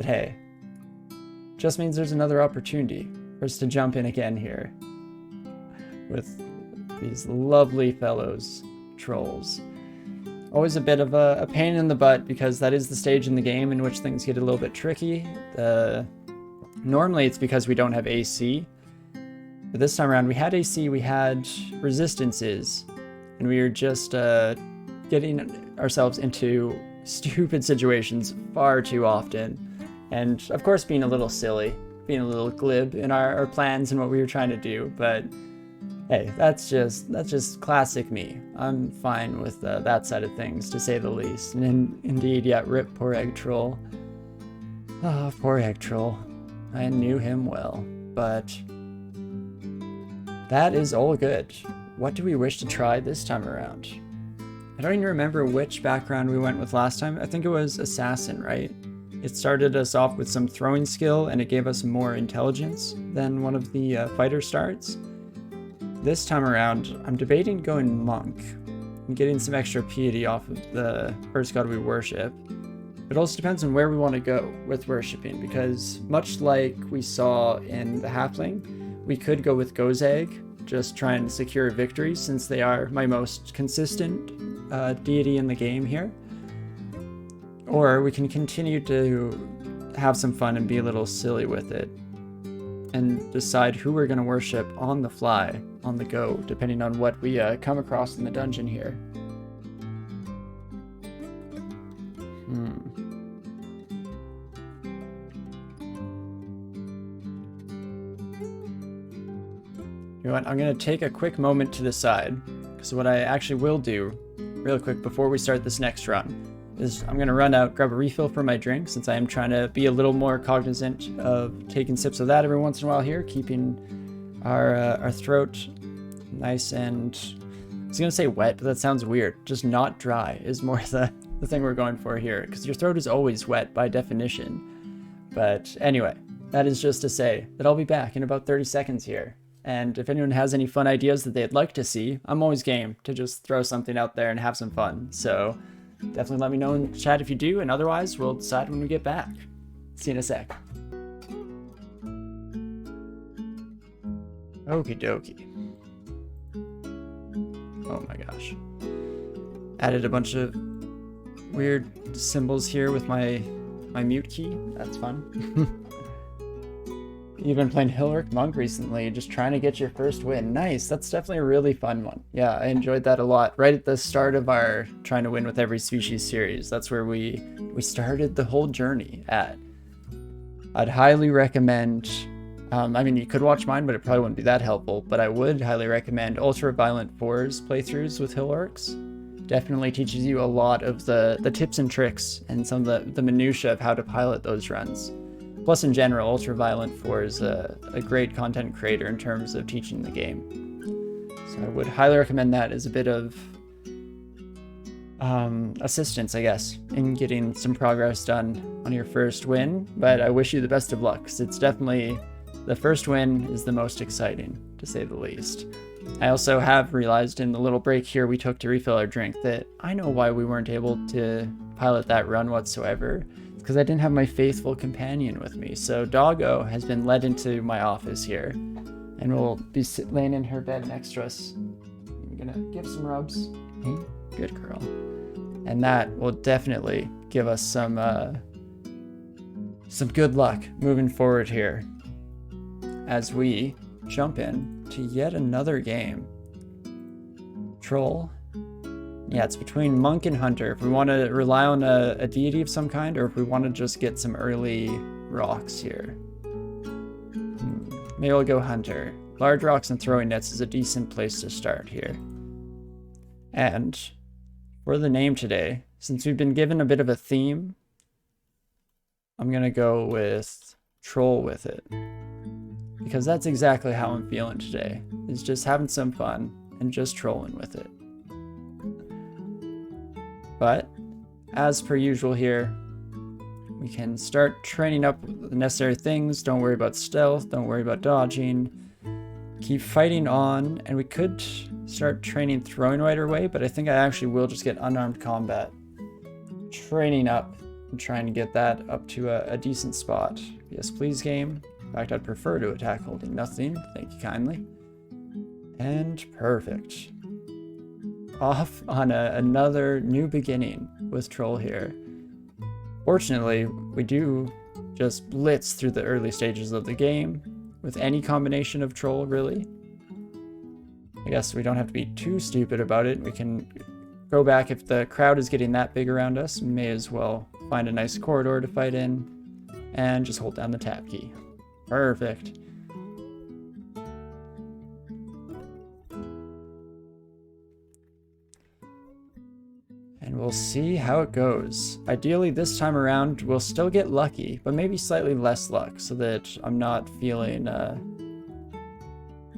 But hey, just means there's another opportunity for us to jump in again here with these lovely fellows, trolls. Always a bit of a pain in the butt because that is the stage in the game in which things get a little bit tricky. Normally it's because we don't have AC, but this time around we had AC, we had resistances, and we were just getting ourselves into stupid situations far too often. And of course being a little silly, being a little glib in our plans and what we were trying to do, but hey, that's just classic me. I'm fine with that side of things, to say the least. And indeed, yeah, rip poor egg troll. Ah, poor egg troll. I knew him well, but that is all good. What do we wish to try this time around? I don't even remember which background we went with last time. I think it was assassin, right? It started us off with some throwing skill, and it gave us more intelligence than one of the fighter starts. This time around, I'm debating going monk and getting some extra piety off of the first god we worship. It also depends on where we want to go with worshipping, because much like we saw in the halfling, we could go with Gozag, just try and secure victories since they are my most consistent deity in the game here. Or we can continue to have some fun and be a little silly with it and decide who we're going to worship on the fly, on the go, depending on what we come across in the dungeon here. You know what, I'm going to take a quick moment to decide, because what I actually will do, real quick before we start this next run, is I'm going to run out, grab a refill for my drink, since I am trying to be a little more cognizant of taking sips of that every once in a while here, keeping our throat nice and, I was going to say wet, but that sounds weird. Just not dry is more the thing we're going for here, because your throat is always wet by definition. But anyway, that is just to say that I'll be back in about 30 seconds here. And if anyone has any fun ideas that they'd like to see, I'm always game to just throw something out there and have some fun. So definitely let me know in the chat if you do, and otherwise we'll decide when we get back. See you in a sec. Okie dokie. Oh my gosh. Added a bunch of weird symbols here with my mute key. That's fun. You've been playing Hilric Monk recently, just trying to get your first win. Nice, that's definitely a really fun one. Yeah, I enjoyed that a lot. Right at the start of our trying to win with every species series, that's where we started the whole journey at. I'd highly recommend, I mean, you could watch mine, but it probably wouldn't be that helpful, but I would highly recommend Ultraviolent 4's playthroughs with Hilrics. Definitely teaches you a lot of the tips and tricks and some of the minutiae of how to pilot those runs. Plus, in general, Ultraviolent 4 is a great content creator in terms of teaching the game. So I would highly recommend that as a bit of assistance, I guess, in getting some progress done on your first win. But I wish you the best of luck, because it's definitely, the first win is the most exciting, to say the least. I also have realized in the little break here we took to refill our drink that I know why we weren't able to pilot that run whatsoever. Because I didn't have my faithful companion with me. So Doggo has been led into my office here, and will be laying in her bed next to us. I'm gonna give some rubs. Hey, good girl. And that will definitely give us some good luck moving forward here as we jump in to yet another game. Troll. Yeah, it's between Monk and Hunter. If we want to rely on a deity of some kind, or if we want to just get some early rocks here. Maybe we'll go Hunter. Large rocks and throwing nets is a decent place to start here. And for the name today, since we've been given a bit of a theme, I'm going to go with Troll with it. Because that's exactly how I'm feeling today, is just having some fun and just trolling with it. But, as per usual here, we can start training up the necessary things. Don't worry about stealth, don't worry about dodging. Keep fighting on, and we could start training throwing right away, but I think I actually will just get unarmed combat. Training up and trying to get that up to a decent spot. Yes, please, game. In fact, I'd prefer to attack holding nothing. Thank you kindly. And perfect. Off on another new beginning with Troll here. Fortunately, we do just blitz through the early stages of the game with any combination of Troll, really. I guess we don't have to be too stupid about it. We can go back if the crowd is getting that big around us. We may as well find a nice corridor to fight in and just hold down the tab key. Perfect. And we'll see how it goes. Ideally, this time around, we'll still get lucky, but maybe slightly less luck so that I'm not feeling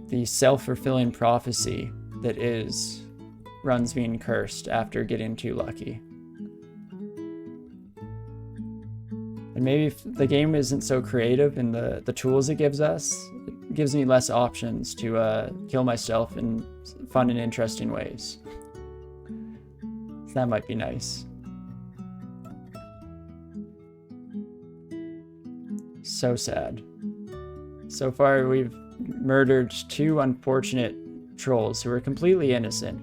the self-fulfilling prophecy that is runs being cursed after getting too lucky. And maybe if the game isn't so creative in the tools it gives us, it gives me less options to kill myself in fun and interesting ways. So that might be nice. So sad. So far we've murdered 2 unfortunate trolls who were completely innocent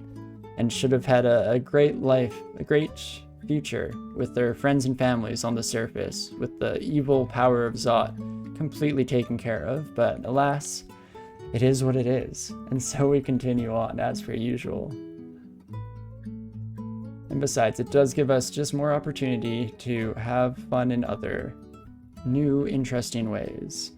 and should have had a great life, a great future with their friends and families on the surface, with the evil power of Zot completely taken care of, but alas, it is what it is, and so we continue on as per usual. And besides, it does give us just more opportunity to have fun in other new, interesting ways.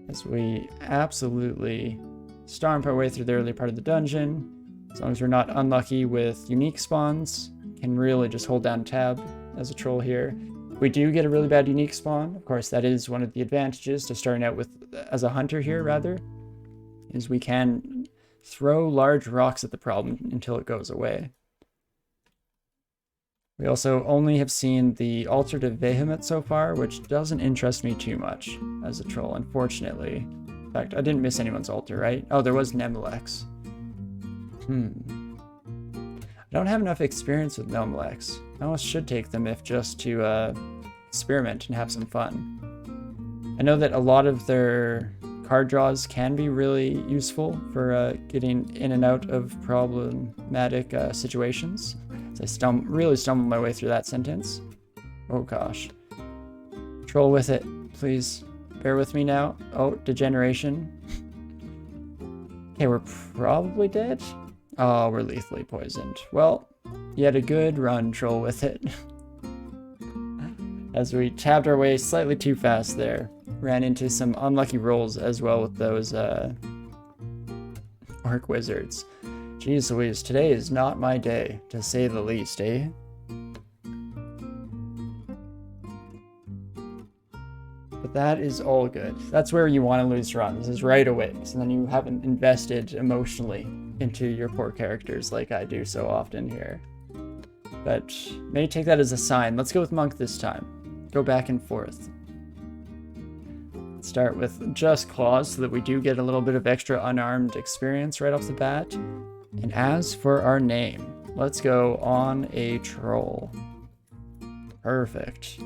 As we absolutely stomp our way through the early part of the dungeon, as long as we're not unlucky with unique spawns, can really just hold down tab as a troll here. We do get a really bad unique spawn. Of course, that is one of the advantages to starting out with as a hunter here, rather, is we can throw large rocks at the problem until it goes away. We also only have seen the Altar to Vehemet so far, which doesn't interest me too much as a troll, unfortunately. In fact, I didn't miss anyone's altar, right? Oh, there was Nemelex. I don't have enough experience with Nemelex. I almost should take them if just to experiment and have some fun. I know that a lot of their card draws can be really useful for getting in and out of problematic situations. So I really stumbled my way through that sentence. Oh gosh. Troll with it, please. Bear with me now. Oh, degeneration. Okay, we're probably dead. Oh, we're lethally poisoned. Well, you had a good run, Troll with it. As we tabbed our way slightly too fast there. Ran into some unlucky rolls as well with those Orc Wizards. Jeez Louise, today is not my day, to say the least, eh? But that is all good. That's where you want to lose runs, is right away. So then you haven't invested emotionally into your poor characters like I do so often here. But may take that as a sign. Let's go with Monk this time. Go back and forth. Start with just claws so that we do get a little bit of extra unarmed experience right off the bat. And as for our name, let's go on a troll. Perfect.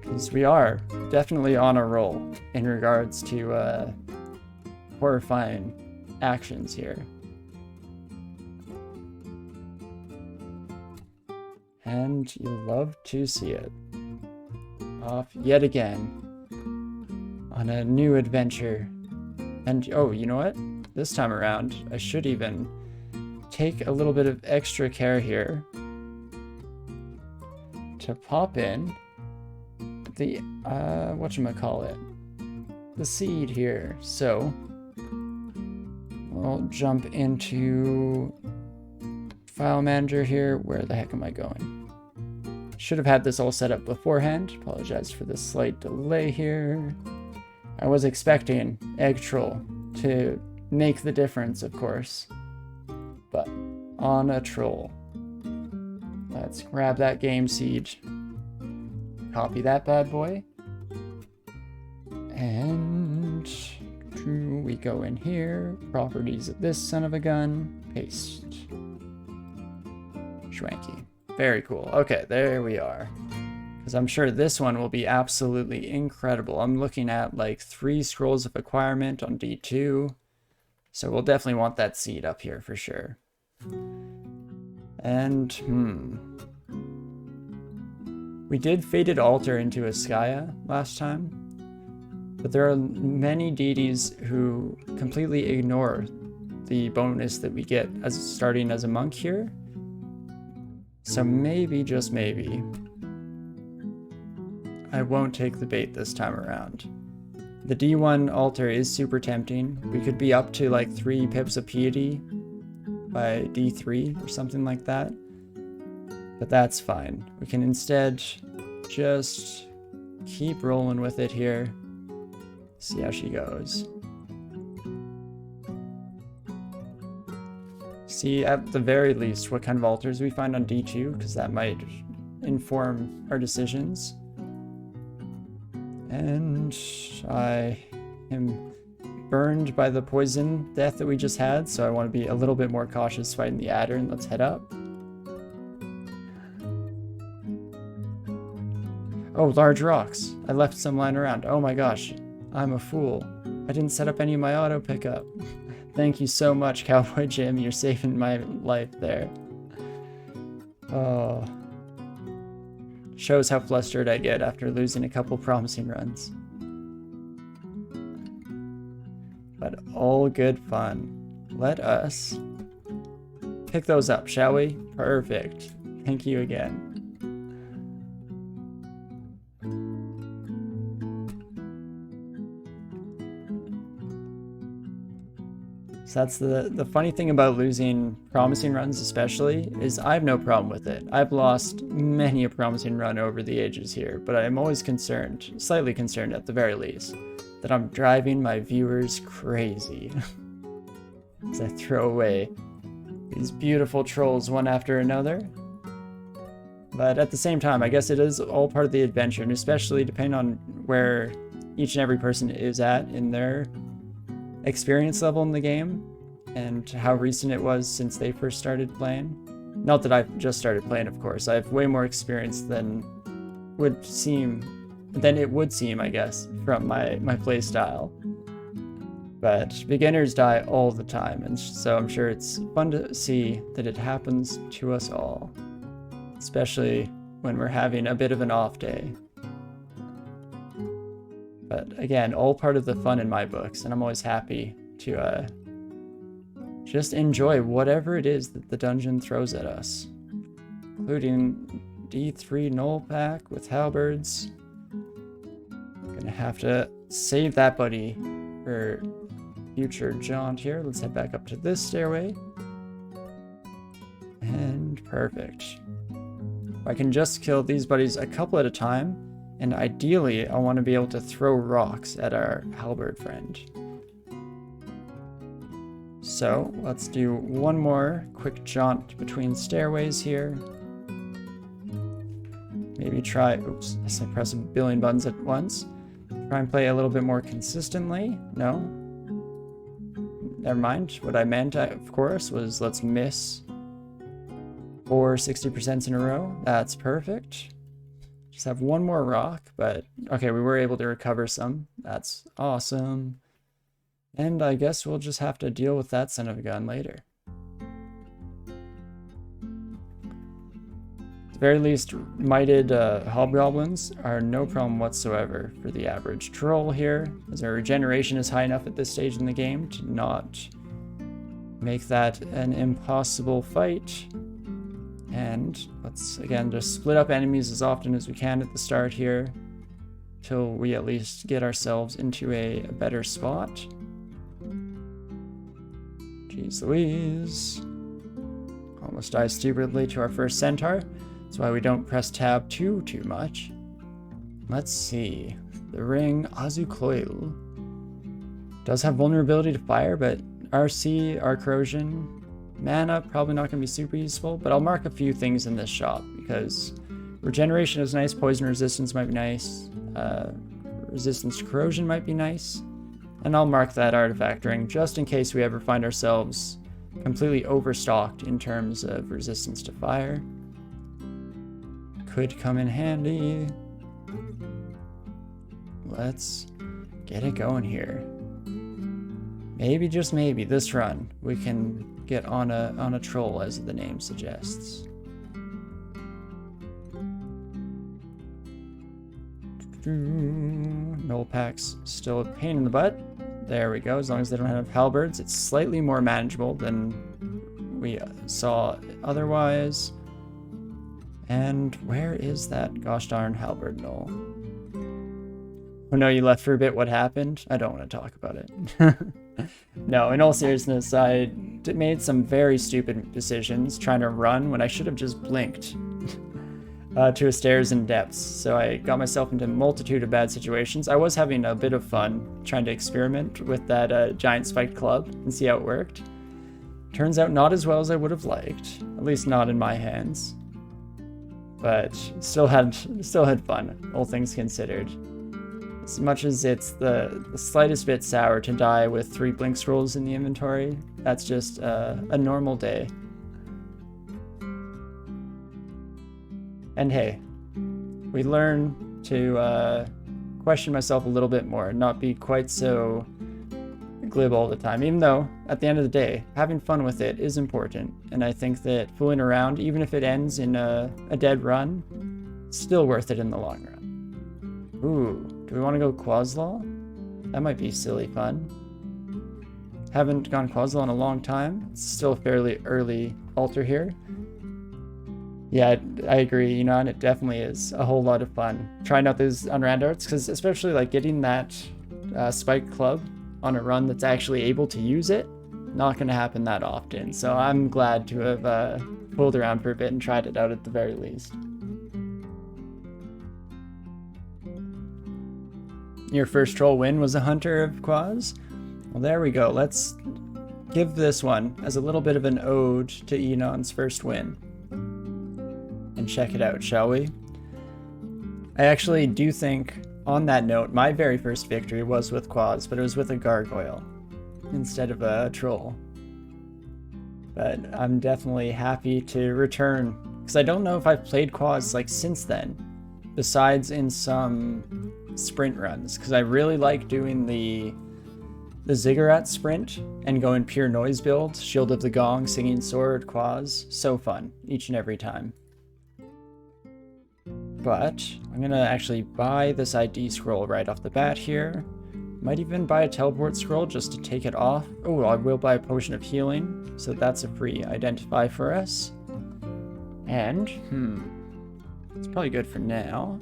Because we are definitely on a roll in regards to horrifying actions here. And you love to see it. Off yet again on a new adventure. And oh, you know what? This time around, I should even take a little bit of extra care here to pop in the, whatchamacallit, the seed here. So, we'll jump into file manager here. Where the heck am I going? Should have had this all set up beforehand. Apologize for the slight delay here. I was expecting Egg Troll to make the difference, of course. But on a troll. Let's grab that game seed. Copy that bad boy. And we go in here. Properties of this son of a gun. Paste. Schwanky. Very cool. Okay, there we are. Because I'm sure this one will be absolutely incredible. I'm looking at like 3 scrolls of acquirement on D2. So we'll definitely want that seed up here for sure. And, we did Fated Altar into Askaya last time. But there are many deities who completely ignore the bonus that we get as starting as a monk here. So maybe, just maybe, I won't take the bait this time around. The D1 altar is super tempting. We could be up to like 3 pips of piety by D3 or something like that. But that's fine. We can instead just keep rolling with it here. See how she goes. See at the very least what kind of altars we find on D2, because that might inform our decisions. And I am burned by the poison death that we just had, so I want to be a little bit more cautious fighting the adder, and let's head up. Oh, large rocks. I left some lying around. Oh my gosh, I'm a fool. I didn't set up any of my auto pickup. Thank you so much, Cowboy Jim. You're saving my life there. Oh. Shows how flustered I get after losing a couple promising runs. But all good fun. Let us pick those up, shall we? Perfect. Thank you again. So that's the funny thing about losing promising runs especially, is I have no problem with it. I've lost many a promising run over the ages here, but I'm always concerned, slightly concerned at the very least, that I'm driving my viewers crazy. As I throw away these beautiful trolls one after another. But at the same time, I guess it is all part of the adventure, and especially depending on where each and every person is at in their experience level in the game and how recent it was since they first started playing. Not that I've just started playing, of course. I have way more experience than it would seem, I guess, from my play style. But beginners die all the time, and so I'm sure it's fun to see that it happens to us all, especially when we're having a bit of an off day. But again, all part of the fun in my books, and I'm always happy to just enjoy whatever it is that the dungeon throws at us. Including D3 null pack with halberds. Gonna have to save that buddy for future jaunt here. Let's head back up to this stairway. And perfect. I can just kill these buddies a couple at a time. And ideally, I want to be able to throw rocks at our halberd friend. So, let's do one more quick jaunt between stairways here. Maybe try, oops, I press a billion buttons at once. Try and play a little bit more consistently. No? Never mind. What I meant, of course, was let's miss 4 60% in a row. That's perfect. Just have one more rock, but okay, we were able to recover some. That's awesome. And I guess we'll just have to deal with that son of a gun later. At the very least, mighted hobgoblins are no problem whatsoever for the average troll here, as our regeneration is high enough at this stage in the game to not make that an impossible fight. And let's, again, just split up enemies as often as we can at the start here, till we at least get ourselves into a better spot. Jeez Louise. Almost die stupidly to our first centaur. That's why we don't press tab too much. Let's see. The ring Azukloil does have vulnerability to fire, but RC, our corrosion, mana, probably not going to be super useful, but I'll mark a few things in this shop, because regeneration is nice, poison resistance might be nice, resistance to corrosion might be nice, and I'll mark that artifact ring just in case we ever find ourselves completely overstocked in terms of resistance to fire. Could come in handy. Let's get it going here. Maybe, just maybe, this run we can get on a troll, as the name suggests. Null packs still a pain in the butt. There we go. As long as they don't have halberds, it's slightly more manageable than we saw otherwise. And where is that gosh darn halberd null? Oh no, you left for a bit. What happened? I don't want to talk about it. No, in all seriousness, I made some very stupid decisions trying to run when I should have just blinked to a stairs in depths. So I got myself into a multitude of bad situations. I was having a bit of fun trying to experiment with that giant spiked club and see how it worked. Turns out not as well as I would have liked, at least not in my hands. But still had fun, all things considered. As much as it's the slightest bit sour to die with 3 blink scrolls in the inventory, that's just a normal day. And hey, we learn to question myself a little bit more, not be quite so glib all the time, even though at the end of the day, having fun with it is important. And I think that fooling around, even if it ends in a dead run, still worth it in the long run. Ooh, do we want to go Quaslaw? That might be silly fun. Haven't gone Quaslaw in a long time. It's still a fairly early altar here. Yeah, I agree, you know, and it definitely is a whole lot of fun trying out those unrand arts, because especially like getting that spike club on a run that's actually able to use it, not going to happen that often. So I'm glad to have fooled around for a bit and tried it out at the very least. Your first troll win was a hunter of Quaz? Well, there we go. Let's give this one as a little bit of an ode to Enon's first win. And check it out, shall we? I actually do think, on that note, my very first victory was with Quaz, but it was with a gargoyle instead of a troll. But I'm definitely happy to return, because I don't know if I've played Quaz like since then, besides in some sprint runs, because I really like doing the ziggurat sprint and going pure noise build, Shield of the Gong, Singing Sword, Quaz. So fun each and every time. But I'm gonna actually buy this ID scroll right off the bat here. Might even buy a teleport scroll just to take it off. Oh, I will buy a potion of healing, so that's a free identify for us. And it's probably good for now.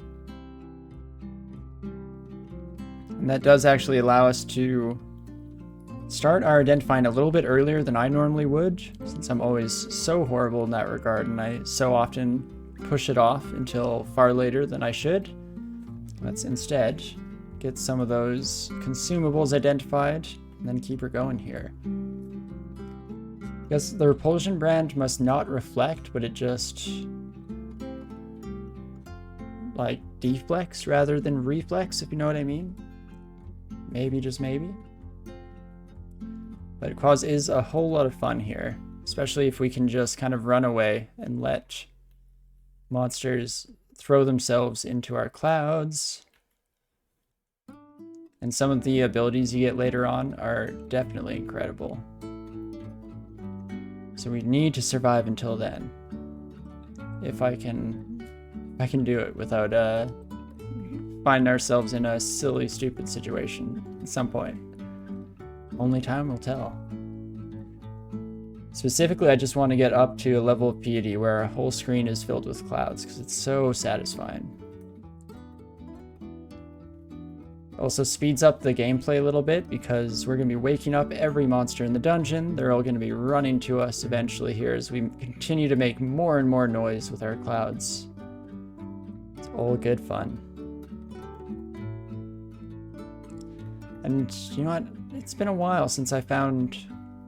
And that does actually allow us to start our identifying a little bit earlier than I normally would, since I'm always so horrible in that regard and I so often push it off until far later than I should. Let's instead get some of those consumables identified and then keep her going here. Because the repulsion brand must not reflect, but it just like deflects rather than reflex, if you know what I mean. Maybe, just maybe. But Quaz is a whole lot of fun here, especially if we can just kind of run away and let monsters throw themselves into our clouds. And some of the abilities you get later on are definitely incredible. So we need to survive until then. If I can do it without finding ourselves in a silly, stupid situation at some point. Only time will tell. Specifically, I just want to get up to a level of piety where our whole screen is filled with clouds, because it's so satisfying. Also speeds up the gameplay a little bit, because we're going to be waking up every monster in the dungeon. They're all going to be running to us eventually here as we continue to make more and more noise with our clouds. It's all good fun. And you know what? It's been a while since I found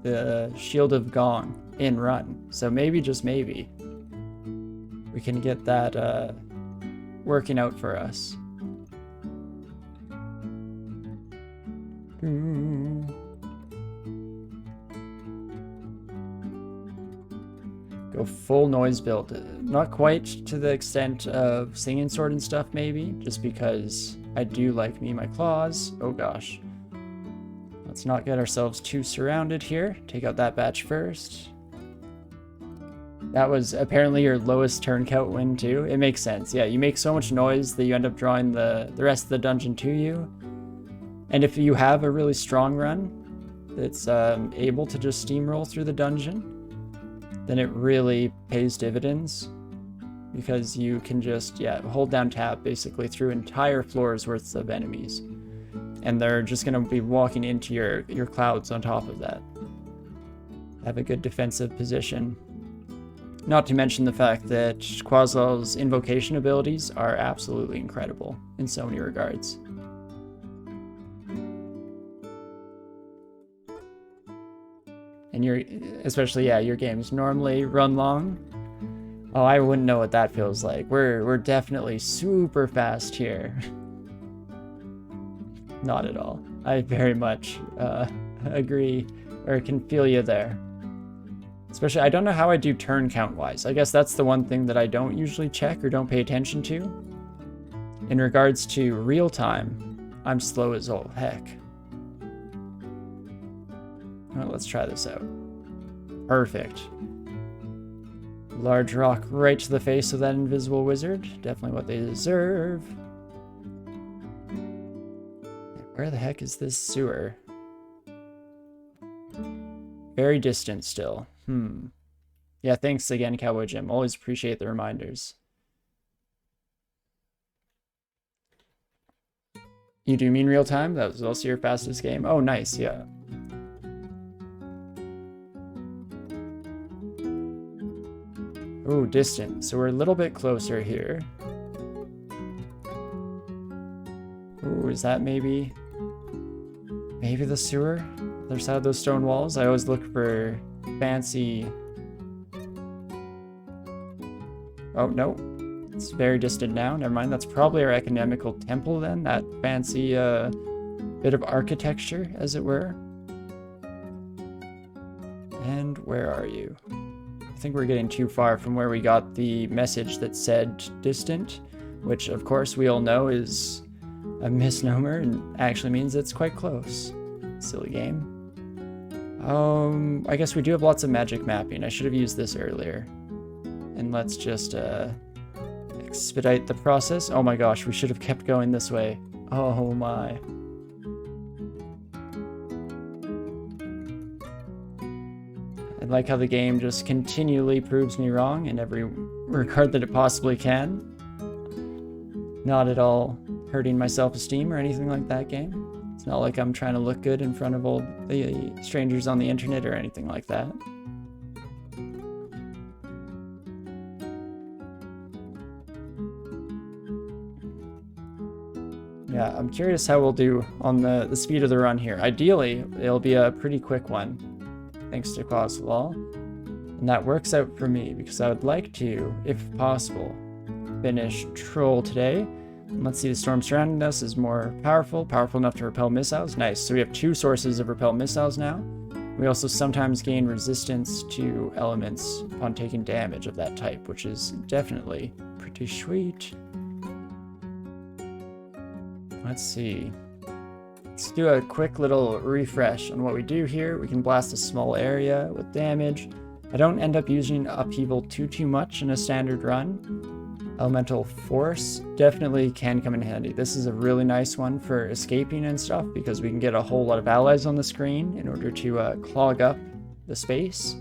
the Shield of Gong in run, so maybe, just maybe, we can get that working out for us. Go full noise build. Not quite to the extent of Singing Sword and stuff, maybe, just because I do like me my claws. Oh gosh. Let's not get ourselves too surrounded here. Take out that batch first. That was apparently your lowest turn count win too. It makes sense. Yeah, you make so much noise that you end up drawing the rest of the dungeon to you. And if you have a really strong run that's able to just steamroll through the dungeon, then it really pays dividends, because you can just, yeah, hold down tab basically through entire floors worth of enemies. And they're just going to be walking into your clouds on top of that. Have a good defensive position. Not to mention the fact that Quasl's invocation abilities are absolutely incredible in so many regards. And especially, yeah, your games normally run long. Oh, I wouldn't know what that feels like. We're definitely super fast here. Not at all. I very much agree, or can feel you there. Especially, I don't know how I do turn count wise. I guess that's the one thing that I don't usually check or don't pay attention to. In regards to real time, I'm slow as all heck. Well, let's try this out. Perfect. Large rock right to the face of that invisible wizard. Definitely what they deserve. Where the heck is this sewer? Very distant still. Yeah, thanks again, Cowboy Jim. Always appreciate the reminders. You do mean real time? That was also your fastest game? Oh, nice, yeah. Oh, distant. So we're a little bit closer here. Oh, is that maybe the sewer? Other side of those stone walls? I always look for fancy... Oh, no. It's very distant now. Never mind. That's probably our academical temple then. That fancy bit of architecture, as it were. And where are you? I think we're getting too far from where we got the message that said distant, which of course we all know is a misnomer and actually means it's quite close. Silly game. I guess we do have lots of magic mapping. I should have used this earlier. And let's just expedite the process. Oh my gosh, we should have kept going this way. Oh my. I like how the game just continually proves me wrong in every regard that it possibly can. Not at all hurting my self-esteem or anything like that, game. It's not like I'm trying to look good in front of all the strangers on the internet or anything like that. Yeah, I'm curious how we'll do on the speed of the run here. Ideally, it'll be a pretty quick one, thanks to Quaslaw. And that works out for me, because I would like to, if possible, finish Troll today. And let's see, the storm surrounding us is more powerful enough to repel missiles. Nice, so we have 2 sources of repel missiles now. We also sometimes gain resistance to elements upon taking damage of that type, which is definitely pretty sweet. Let's see. Let's do a quick little refresh on what we do here. We can blast a small area with damage. I don't end up using upheaval too much in a standard run. Elemental Force definitely can come in handy. This is a really nice one for escaping and stuff, because we can get a whole lot of allies on the screen in order to clog up the space.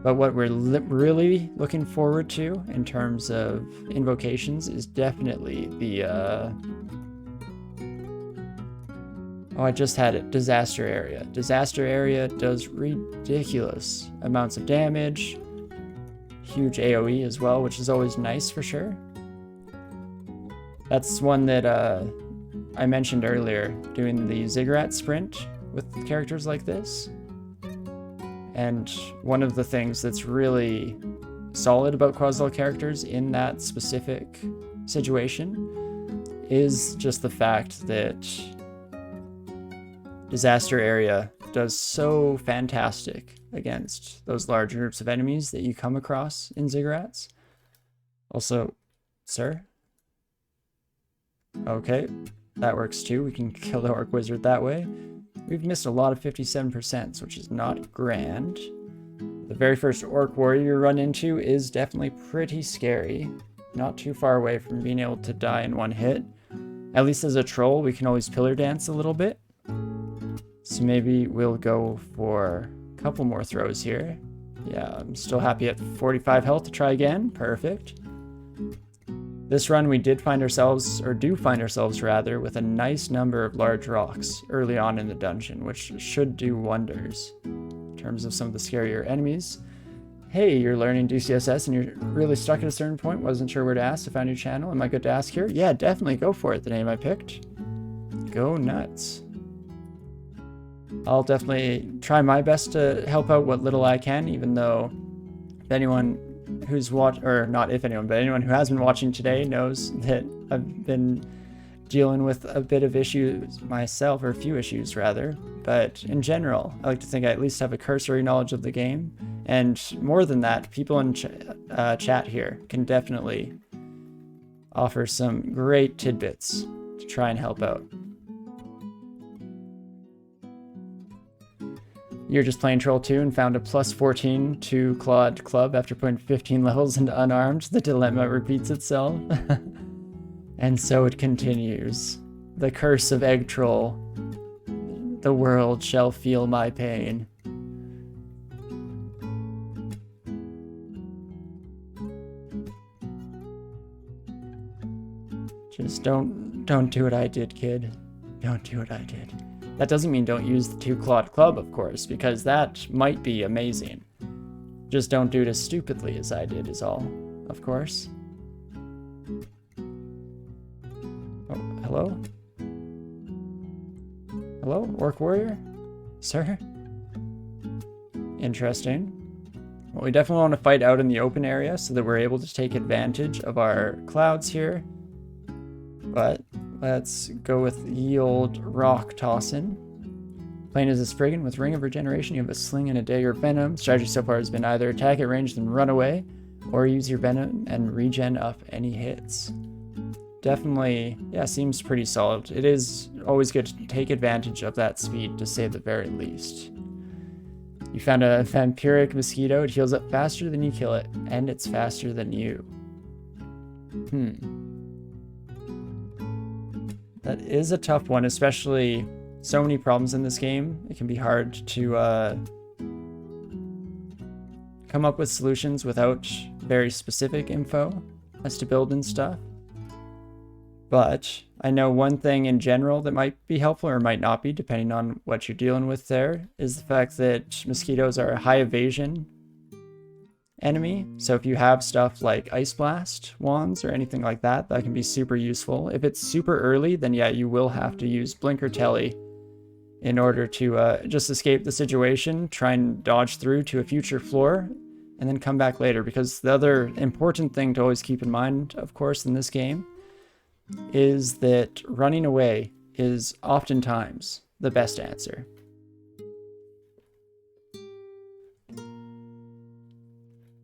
But what we're really looking forward to in terms of invocations is definitely the... Oh, I just had it. Disaster Area. Disaster Area does ridiculous amounts of damage. Huge AoE as well, which is always nice for sure. That's one that I mentioned earlier, doing the ziggurat sprint with characters like this. And one of the things that's really solid about Quasal characters in that specific situation is just the fact that disaster area does so fantastic against those large groups of enemies that you come across in ziggurats. Also, sir? Okay, that works too. We can kill the Orc Wizard that way. We've missed a lot of 57%, which is not grand. The very first Orc Warrior you run into is definitely pretty scary. Not too far away from being able to die in one hit. At least as a troll, we can always pillar dance a little bit. So maybe we'll go for a couple more throws here. Yeah, I'm still happy at 45 health to try again. Perfect. This run we did find ourselves, or do find ourselves rather, with a nice number of large rocks early on in the dungeon, which should do wonders in terms of some of the scarier enemies. Hey, you're learning DCSS and you're really stuck at a certain point. Wasn't sure where to ask to find your channel. Am I good to ask here? Yeah, definitely go for it. The name I picked. Go nuts. I'll definitely try my best to help out what little I can, even though if anyone who's anyone who has been watching today knows that I've been dealing with a bit of issues myself, or a few issues rather. But in general, I like to think I at least have a cursory knowledge of the game. And more than that, people in chat here can definitely offer some great tidbits to try and help out. You're just playing Troll 2 and found a plus 14 to Claude Club after putting 15 levels into Unarmed. The dilemma repeats itself. And so it continues. The curse of Egg Troll. The world shall feel my pain. Just don't do what I did, kid. Don't do what I did. That doesn't mean don't use the 2 Clawed Club, of course, because that might be amazing. Just don't do it as stupidly as I did is all, of course. Oh, hello? Hello, Orc Warrior? Sir? Interesting. Well, we definitely want to fight out in the open area so that we're able to take advantage of our clouds here. But let's go with ye old rock tossin'. Playing as a Spriggan with Ring of Regeneration, you have a Sling and a Dagger Venom. Strategy so far has been either attack at range then run away, or use your Venom and regen up any hits. Definitely, yeah, seems pretty solid. It is always good to take advantage of that speed, to say the very least. You found a Vampiric Mosquito. It heals up faster than you kill it, and it's faster than you. That is a tough one, especially so many problems in this game. It can be hard to come up with solutions without very specific info as to build and stuff. But I know one thing in general that might be helpful or might not be, depending on what you're dealing with there, is the fact that mosquitoes are a high evasion enemy. So if you have stuff like Ice Blast wands or anything like that, that can be super useful. If it's super early, then yeah, you will have to use Blink or Telly in order to just escape the situation, try and dodge through to a future floor, and then come back later. Because the other important thing to always keep in mind, of course, in this game, is that running away is oftentimes the best answer.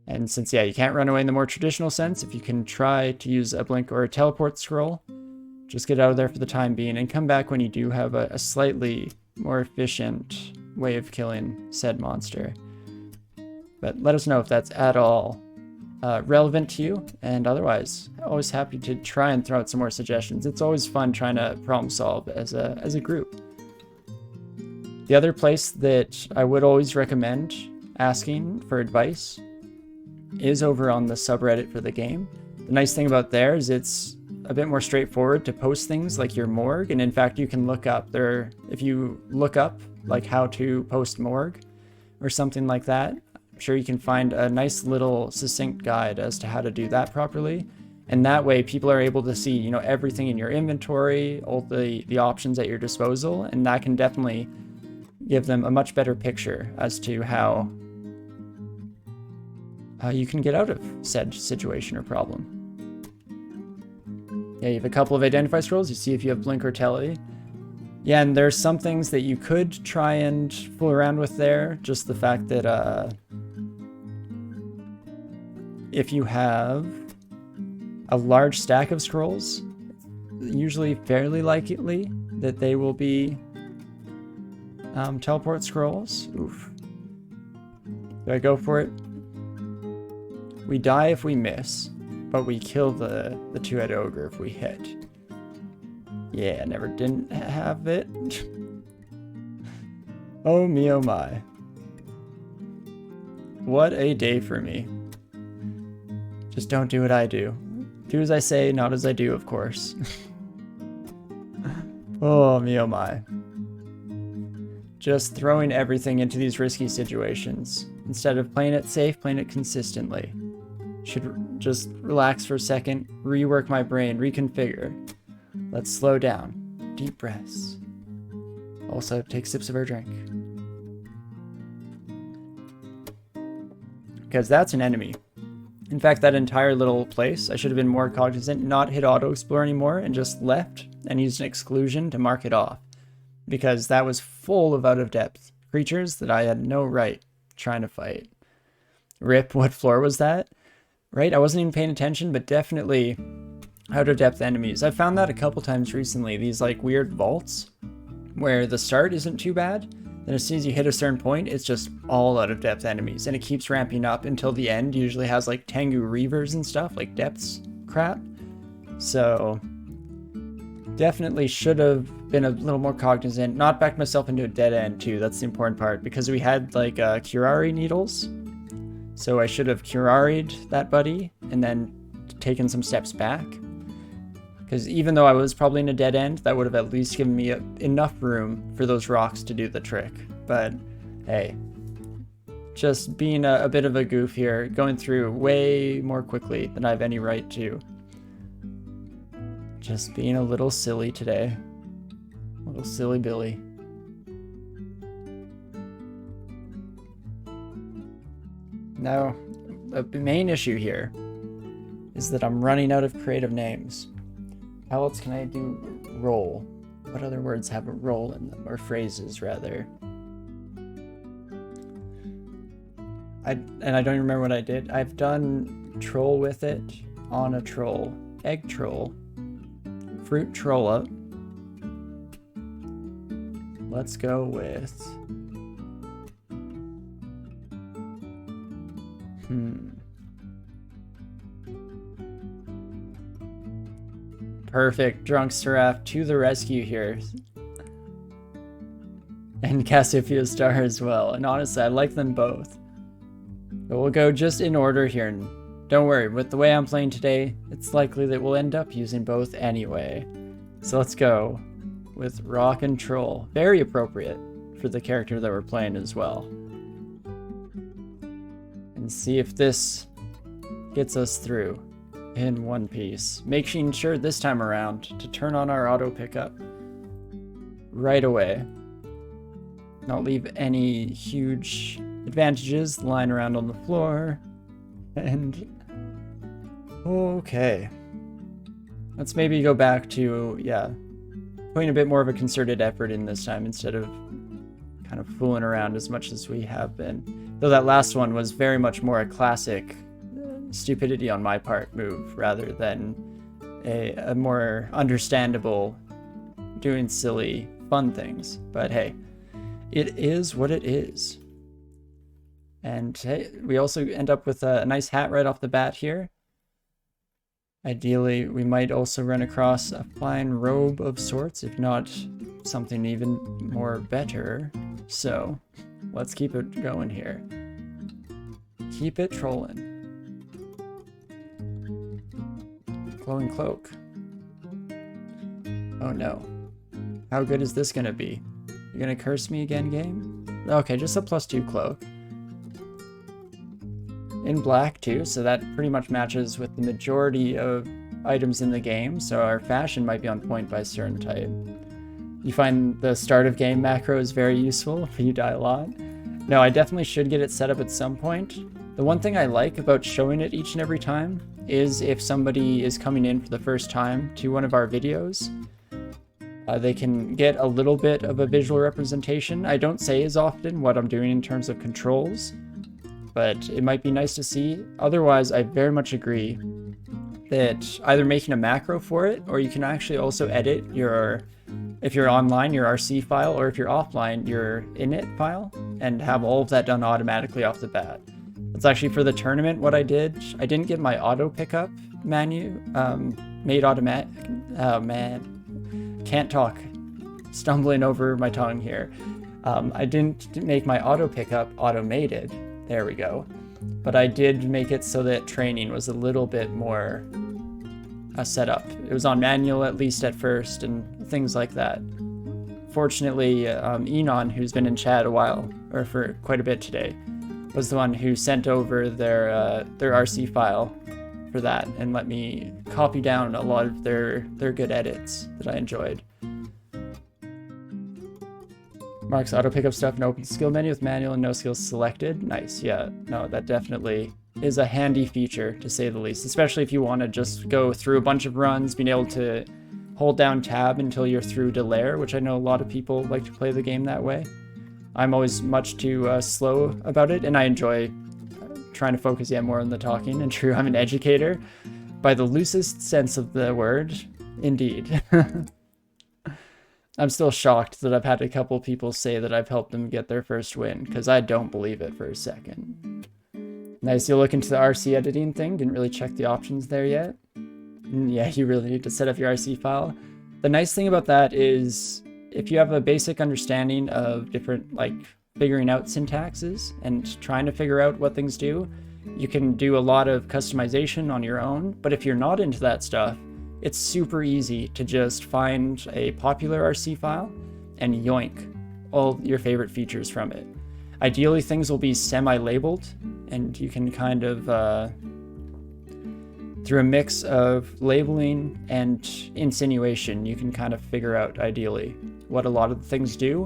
And since, yeah, you can't run away in the more traditional sense, if you can try to use a blink or a teleport scroll, just get out of there for the time being and come back when you do have a slightly more efficient way of killing said monster. But let us know if that's at all relevant to you, and otherwise, always happy to try and throw out some more suggestions. It's always fun trying to problem solve as a group. The other place that I would always recommend asking for advice is over on the subreddit for the game. The nice thing about there is it's a bit more straightforward to post things like your morgue, and in fact you can look up there, if you look up like how to post morgue or something like that, I'm sure you can find a nice little succinct guide as to how to do that properly. And that way people are able to see, you know, everything in your inventory, all the options at your disposal, and that can definitely give them a much better picture as to how you can get out of said situation or problem. Yeah, you have a couple of identify scrolls. You see if you have Blink or Telly. Yeah, and there's some things that you could try and fool around with there. Just the fact that if you have a large stack of scrolls, usually fairly likely that they will be teleport scrolls. Oof. Do I go for it? We die if we miss, but we kill the two-head ogre if we hit. Yeah, never didn't have it. Oh me, oh my. What a day for me. Just don't do what I do. Do as I say, not as I do, of course. Oh me, oh my. Just throwing everything into these risky situations. Instead of playing it safe, playing it consistently. Should just relax for a second, rework my brain, reconfigure. Let's slow down. Deep breaths. Also, take sips of our drink. Because that's an enemy. In fact, that entire little place, I should have been more cognizant, not hit auto-explore anymore, and just left and used an exclusion to mark it off. Because that was full of out-of-depth creatures that I had no right trying to fight. Rip, what floor was that? Right? I wasn't even paying attention, but definitely out-of-depth enemies. I've found that a couple times recently, these like weird vaults, where the start isn't too bad, then as soon as you hit a certain point, it's just all out-of-depth enemies, and it keeps ramping up until the end usually has like Tengu Reavers and stuff, like depths crap. So definitely should have been a little more cognizant, not backed myself into a dead end too, that's the important part, because we had like Curari needles, so I should have Curari'd that buddy, and then taken some steps back. Because even though I was probably in a dead end, that would have at least given me enough room for those rocks to do the trick. But hey, just being a bit of a goof here, going through way more quickly than I have any right to. Just being a little silly today. A little silly Billy. Now, the main issue here is that I'm running out of creative names. How else can I do roll? What other words have a roll in them, or phrases rather? I don't even remember what I did. I've done troll with it, on a troll, egg troll, fruit troll up. Let's go with Perfect. Drunk Seraph to the rescue here. And Cassiopeia Star as well. And honestly, I like them both. But we'll go just in order here. And don't worry, with the way I'm playing today, it's likely that we'll end up using both anyway. So let's go with Rock and Troll. Very appropriate for the character that we're playing as well. And see if this gets us through in one piece. Making sure this time around to turn on our auto pickup right away. Not leave any huge advantages lying around on the floor. And okay. Let's maybe go back to, yeah, putting a bit more of a concerted effort in this time instead of kind of fooling around as much as we have been. Though that last one was very much more a classic stupidity on my part move rather than a more understandable doing silly fun things. But hey, it is what it is. And hey, we also end up with a nice hat right off the bat here. Ideally, we might also run across a fine robe of sorts, if not something even more better. So let's keep it going here. Keep it trolling. Glowing cloak. Oh no. How good is this gonna be? You're gonna curse me again, game? Okay, just a +2 cloak. In black too, so that pretty much matches with the majority of items in the game, so our fashion might be on point by a certain type. You find the start of game macro is very useful if you die a lot. No, I definitely should get it set up at some point. The one thing I like about showing it each and every time is if somebody is coming in for the first time to one of our videos, They can get a little bit of a visual representation. I don't say as often what I'm doing in terms of controls, but it might be nice to see. Otherwise, I very much agree that either making a macro for it, or you can actually also edit your, if you're online, your RC file, or if you're offline, your init file, and have all of that done automatically off the bat. That's actually for the tournament what I did. I didn't get my auto pickup menu made automatic. Oh man, can't talk. Stumbling over my tongue here. I didn't make my auto pickup automated. There we go. But I did make it so that training was a little bit more set up. It was on manual at least at first and things like that. Fortunately, Enon, who's been in chat a while, or for quite a bit today, was the one who sent over their RC file for that and let me copy down a lot of their good edits that I enjoyed. Mark's auto pickup stuff in open skill menu with manual and no skills selected. Nice, yeah. No, that definitely is a handy feature to say the least, especially if you want to just go through a bunch of runs, being able to hold down tab until you're through to lair, which I know a lot of people like to play the game that way. I'm always much too slow about it, and I enjoy trying to focus more on the talking. And true, I'm an educator by the loosest sense of the word, indeed. I'm still shocked that I've had a couple people say that I've helped them get their first win, because I don't believe it for a second. Nice, you'll look into the RC editing thing. Didn't really check the options there yet. Yeah, you really need to set up your RC file. The nice thing about that is if you have a basic understanding of different, like, figuring out syntaxes and trying to figure out what things do, you can do a lot of customization on your own. But if you're not into that stuff, it's super easy to just find a popular RC file and yoink all your favorite features from it. Ideally, things will be semi-labeled, and you can kind of, through a mix of labeling and insinuation, you can kind of figure out, ideally, what a lot of the things do.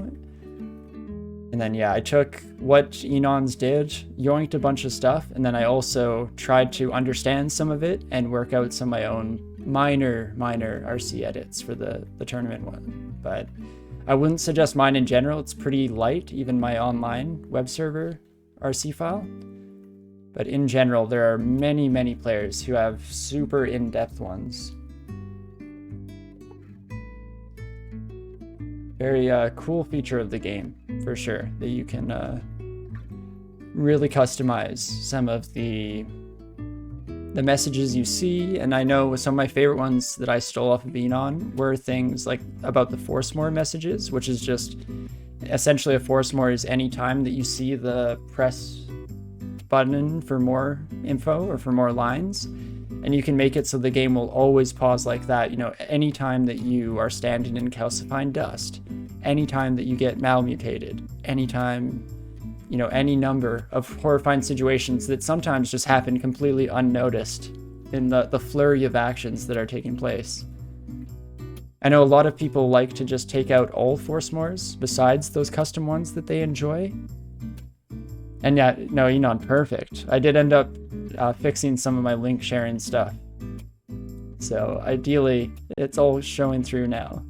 And then, yeah, I took what Enon's did, yoinked a bunch of stuff, and then I also tried to understand some of it and work out some of my own minor RC edits for the tournament one. But I wouldn't suggest mine in general. It's pretty light, even my online web server RC file. But in general, there are many players who have super in-depth ones. Very cool feature of the game, for sure, that you can really customize some of the messages you see. And I know some of my favorite ones that I stole off of Enon were things like about the force more messages, which is just essentially a force more is any time that you see the press button for more info or for more lines, and you can make it so the game will always pause like that. You know, anytime that you are standing in calcifying dust, anytime that you get malmutated, anytime, you know, any number of horrifying situations that sometimes just happen completely unnoticed in the flurry of actions that are taking place. I know a lot of people like to just take out all force mores besides those custom ones that they enjoy. And yeah, no, Enon, perfect. I did end up fixing some of my link sharing stuff. So ideally, it's all showing through now.